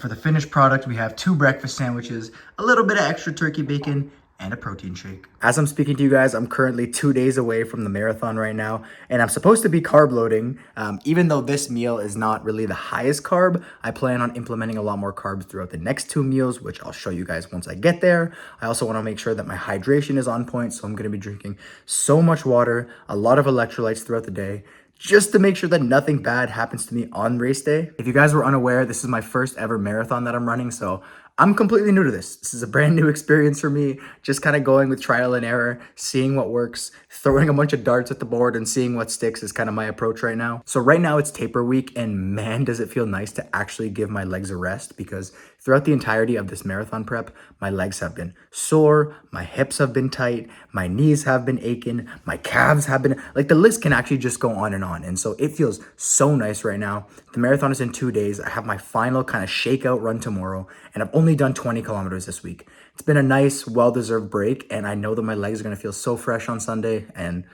for the finished product, we have 2 breakfast sandwiches, a little bit of extra turkey bacon, and a protein shake. As I'm speaking to you guys, I'm currently 2 days away from the marathon right now, and I'm supposed to be carb loading. Even though this meal is not really the highest carb, I plan on implementing a lot more carbs throughout the next 2 meals, which I'll show you guys once I get there. I also want to make sure that my hydration is on point, so I'm going to be drinking so much water, a lot of electrolytes throughout the day, just to make sure that nothing bad happens to me on race day. If you guys were unaware, this is my first ever marathon that I'm running, so I'm completely new to this. This is a brand new experience for me, just kind of going with trial and error, seeing what works, throwing a bunch of darts at the board and seeing what sticks is kind of my approach right now. So right now it's taper week, and man, does it feel nice to actually give my legs a rest, because throughout the entirety of this marathon prep, my legs have been sore, my hips have been tight, my knees have been aching, my calves have been, like, the list can actually just go on. And so it feels so nice right now. The marathon is in 2 days. I have my final kind of shakeout run tomorrow, and I've only done 20 kilometers this week. It's been a nice, well-deserved break, and I know that my legs are gonna feel so fresh on Sunday, and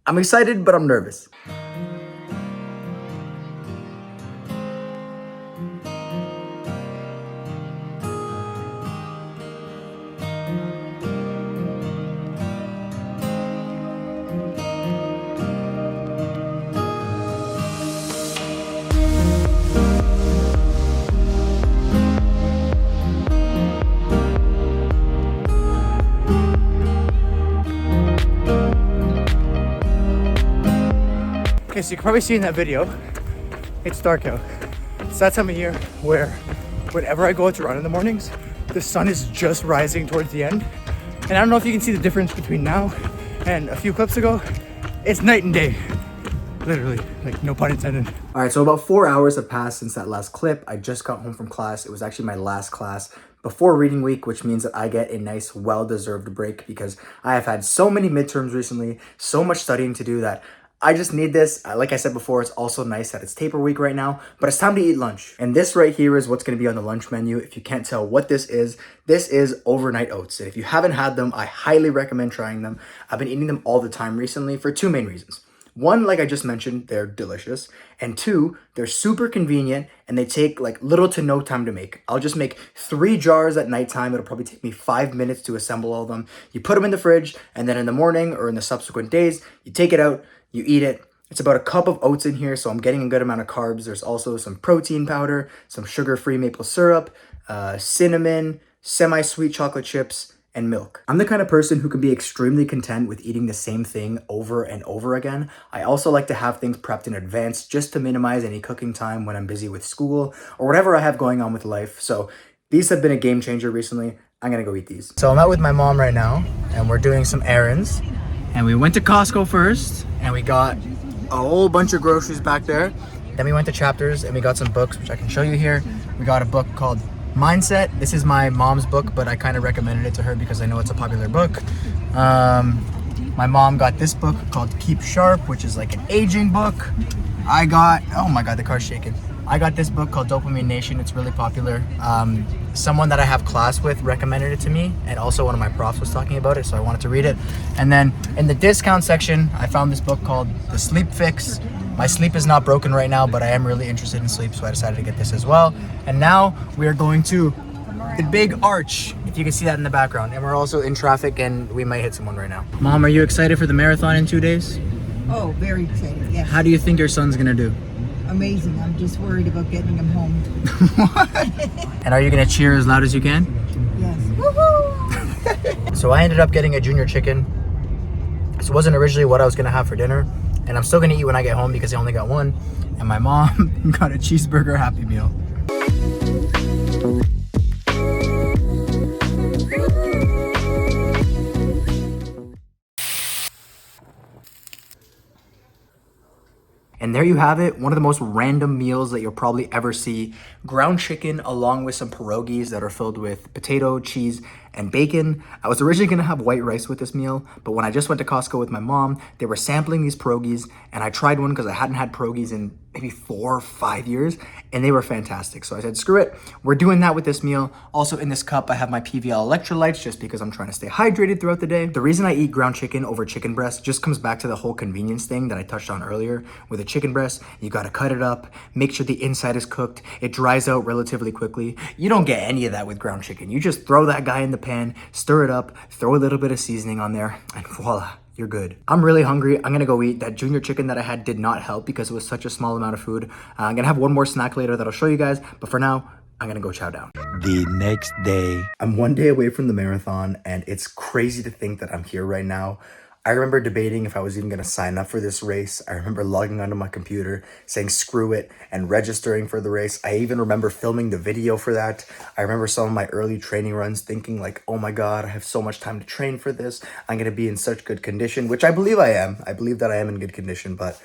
I'm excited, but I'm nervous. Okay, so you can probably see in that video, it's dark out. It's that time of year where whenever I go out to run in the mornings, the sun is just rising towards the end. And I don't know if you can see the difference between now and a few clips ago. It's night and day, literally, like, no pun intended. All right, so about 4 hours have passed since that last clip. I just got home from class. It was actually my last class before reading week, which means that I get a nice, well-deserved break, because I have had so many midterms recently, so much studying to do, that I just need this. Like I said before, it's also nice that it's taper week right now, but it's time to eat lunch. And this right here is what's gonna be on the lunch menu. If you can't tell what this is overnight oats. And if you haven't had them, I highly recommend trying them. I've been eating them all the time recently for 2 main reasons. One, like I just mentioned, they're delicious. And 2, they're super convenient, and they take like little to no time to make. I'll just make 3 jars at nighttime. It'll probably take me 5 minutes to assemble all of them. You put them in the fridge, and then in the morning or in the subsequent days, you take it out, you eat it. It's about a cup of oats in here, so I'm getting a good amount of carbs. There's also some protein powder, some sugar-free maple syrup, cinnamon, semi-sweet chocolate chips, and milk. I'm the kind of person who can be extremely content with eating the same thing over and over again. I also like to have things prepped in advance just to minimize any cooking time when I'm busy with school or whatever I have going on with life. So these have been a game changer recently. I'm gonna go eat these. So I'm out with my mom right now, and we're doing some errands. And we went to Costco first, and we got a whole bunch of groceries back there. Then we went to Chapters, and we got some books, which I can show you here. We got a book called Mindset. This is my mom's book, but I kind of recommended it to her because I know it's a popular book. My mom got this book called Keep Sharp, which is like an aging book. I got, oh my God, the car's shaking. I got this book called Dopamine Nation. It's really popular. Someone that I have class with recommended it to me, and also one of my profs was talking about it, so I wanted to read it. And then in the discount section, I found this book called The Sleep Fix. My sleep is not broken right now, but I am really interested in sleep, so I decided to get this as well. And now we are going to the big arch, if you can see that in the background. And we're also in traffic, and we might hit someone right now. Mom, are you excited for the marathon in 2 days? Oh, very excited, yes. How do you think your son's gonna do? Amazing. I'm just worried about getting him home. And are you gonna cheer as loud as you can? Yes. Woohoo! So I ended up getting a junior chicken. This wasn't originally what I was gonna have for dinner, and I'm still gonna eat when I get home because I only got one. And my mom got a cheeseburger Happy Meal. And there you have it, one of the most random meals that you'll probably ever see. Ground chicken along with some pierogies that are filled with potato, cheese, and bacon. I was originally gonna have white rice with this meal, but when I just went to Costco with my mom, they were sampling these pierogies, and I tried one because I hadn't had pierogies in maybe 4 or 5 years, and they were fantastic. So I said, screw it, we're doing that with this meal. Also in this cup, I have my PVL electrolytes just because I'm trying to stay hydrated throughout the day. The reason I eat ground chicken over chicken breast just comes back to the whole convenience thing that I touched on earlier. With a chicken breast, you gotta cut it up, make sure the inside is cooked, it dries out relatively quickly. You don't get any of that with ground chicken. You just throw that guy in the pan, stir it up, throw a little bit of seasoning on there, and voila, you're good. I'm really hungry. I'm gonna go eat. That junior chicken that I had did not help because it was such a small amount of food. I'm gonna have one more snack later that I'll show you guys, but for now, I'm gonna go chow down. The next day. I'm one day away from the marathon, and it's crazy to think that I'm here right now. I remember debating if I was even going to sign up for this race. I remember logging onto my computer, saying screw it, and registering for the race. I even remember filming the video for that. I remember some of my early training runs thinking like, oh my God, I have so much time to train for this. I'm going to be in such good condition, which I believe I am. I believe that I am in good condition, but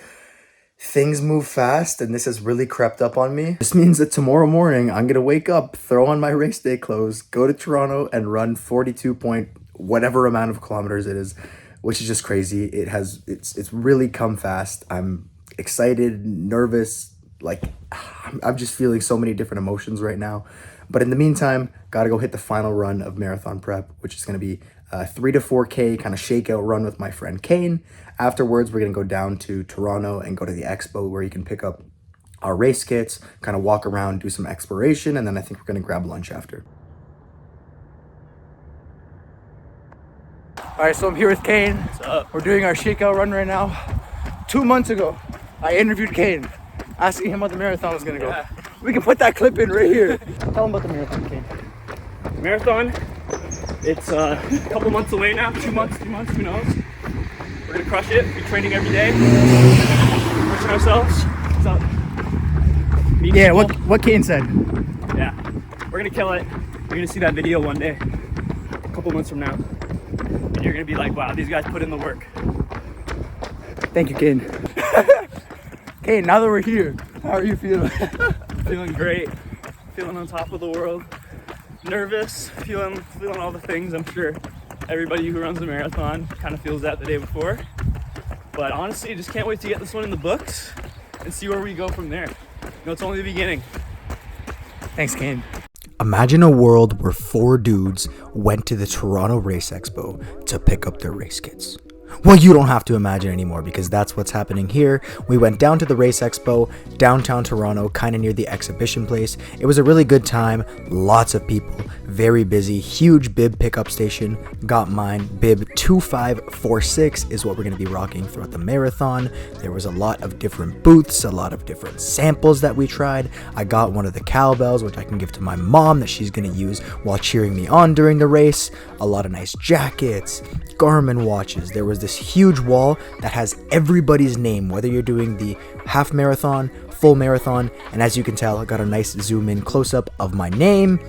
things move fast, and this has really crept up on me. This means that tomorrow morning, I'm going to wake up, throw on my race day clothes, go to Toronto, and run 42 point whatever amount of kilometers it is, which is just crazy. It's really come fast. I'm excited, nervous, like I'm just feeling so many different emotions right now. But in the meantime, gotta go hit the final run of marathon prep, which is gonna be a 3 to 4K kind of shakeout run with my friend Kane. Afterwards, we're gonna go down to Toronto and go to the expo where you can pick up our race kits, kind of walk around, do some exploration, and then I think we're gonna grab lunch after. All right, so I'm here with Kane. What's up? We're doing our shakeout run right now. 2 months ago, I interviewed Kane, asking him how the marathon was gonna go. Yeah. We can put that clip in right here. Tell him about the marathon, Kane. Marathon, it's a couple months away now, 2 months, who knows? We're gonna crush it, we're training every day, pushing ourselves. What's up? Yeah, what Kane said. Yeah, we're gonna kill it. You're gonna see that video one day, a couple months from now. And you're gonna be like, wow, these guys put in the work. Thank you, Kane. Kane, now that we're here, how are you feeling? Feeling great, feeling on top of the world. Nervous, feeling all the things. I'm sure everybody who runs a marathon kind of feels that the day before. But honestly, just can't wait to get this one in the books and see where we go from there. You know, it's only the beginning. Thanks, Kane. Imagine a world where 4 dudes went to the Toronto Race Expo to pick up their race kits. Well, you don't have to imagine anymore because that's what's happening here. We went down to the Race Expo, downtown Toronto, kind of near the exhibition place. It was a really good time, lots of people, very busy, huge bib pickup station. Got mine, bib 2546 is what we're going to be rocking throughout the marathon. There was a lot of different booths, a lot of different samples that we tried. I got one of the cowbells, which I can give to my mom that she's going to use while cheering me on during the race. A lot of nice jackets, Garmin watches. There was this huge wall that has everybody's name, whether you're doing the half marathon, full marathon, and as you can tell, I got a nice zoom in close up of my name.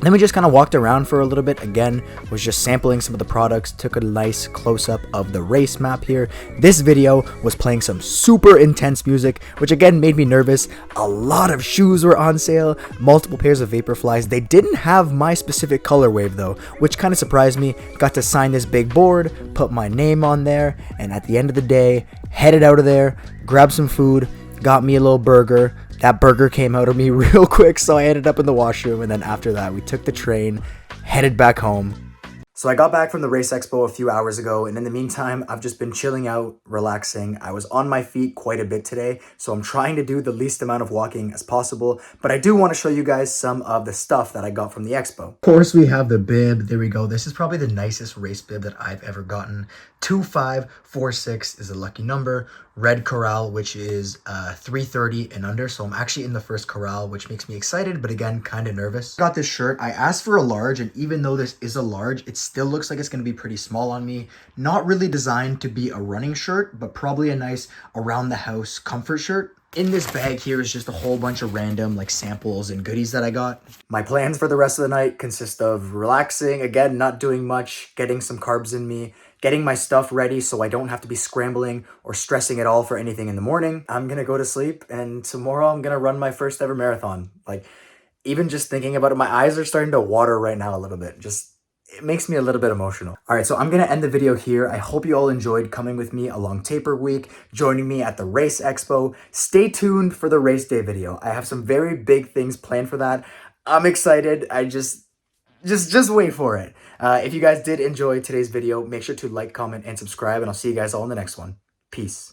Then we just kind of walked around for a little bit. Again, was just sampling some of the products, took a nice close-up of the race map here. This video was playing some super intense music, which again made me nervous. A lot of shoes were on sale, multiple pairs of Vaporflies. They didn't have my specific color wave though, which kind of surprised me. Got to sign this big board, put my name on there, and at the end of the day, headed out of there, grabbed some food, got me a little burger. That burger came out of me real quick, so I ended up in the washroom, and then after that, we took the train, headed back home. So I got back from the Race Expo a few hours ago, and in the meantime, I've just been chilling out, relaxing. I was on my feet quite a bit today, so I'm trying to do the least amount of walking as possible, but I do want to show you guys some of the stuff that I got from the expo. Of course, we have the bib. There we go. This is probably the nicest race bib that I've ever gotten. 2546 is a lucky number. Red corral, which is 330 and under, so I'm actually in the first corral, which makes me excited, but again, kind of nervous. Got this shirt. I asked for a large, and even though this is a large, it still looks like it's going to be pretty small on me. Not really designed to be a running shirt, but probably a nice around the house comfort shirt. In this bag here is just a whole bunch of random like samples and goodies that I got. My plans for the rest of the night consist of relaxing, again, not doing much, getting some carbs in me, getting my stuff ready so I don't have to be scrambling or stressing at all for anything in the morning. I'm gonna go to sleep, and tomorrow I'm gonna run my first ever marathon. Like, even just thinking about it, my eyes are starting to water right now a little bit. Just, it makes me a little bit emotional. All right, so I'm gonna end the video here. I hope you all enjoyed coming with me along taper week, joining me at the Race Expo. Stay tuned for the race day video. I have some very big things planned for that. I'm excited. I just wait for it. If you guys did enjoy today's video, make sure to like, comment, and subscribe, and I'll see you guys all in the next one. Peace.